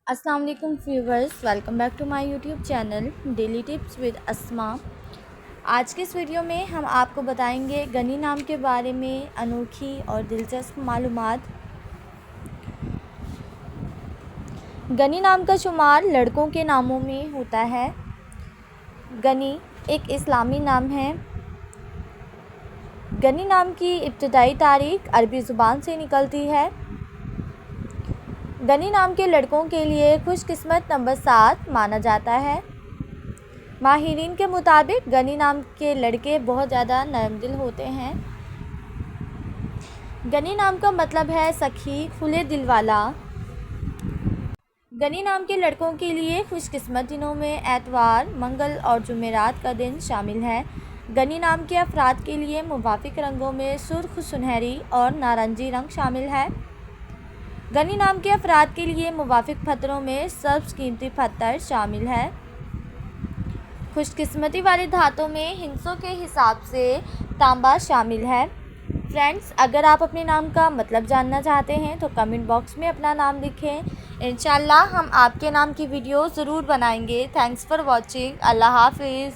अस्सलाम वालेकुम viewers, welcome back to my YouTube channel daily tips with Asma. आज के इस वीडियो में हम आपको बताएंगे गनी नाम के बारे में अनोखी और दिलचस्प मालूमात। गनी नाम का शुमार लड़कों के नामों में होता है। गनी एक इस्लामी नाम है। गनी नाम की इब्तदाई तारीख अरबी ज़ुबान से निकलती है। गनी नाम के लड़कों के लिए खुशकिस्मत नंबर 7 माना जाता है। माहिरीन के मुताबिक गनी नाम के लड़के बहुत ज़्यादा नरमदिल होते हैं। गनी नाम का मतलब है सखी, खुले दिल वाला। गनी नाम के लड़कों के लिए खुशकिस्मत दिनों में एतवार, मंगल और जुमेरात का दिन शामिल है। गनी नाम के अफराद के लिए मुवाफिक रंगों में सुर्ख, सुनहरी और नारंगी रंग शामिल है। गनी नाम के अफराद के लिए मुवाफिक पत्थरों में सब्ज़ कीमती पत्थर शामिल है। खुशकिस्मती वाले धातों में हिंसों के हिसाब से तांबा शामिल है। फ्रेंड्स, अगर आप अपने नाम का मतलब जानना चाहते हैं तो कमेंट बॉक्स में अपना नाम लिखें। इंशाल्लाह हम आपके नाम की वीडियो ज़रूर बनाएंगे। Thanks for watching. अल्लाह हाफिज़।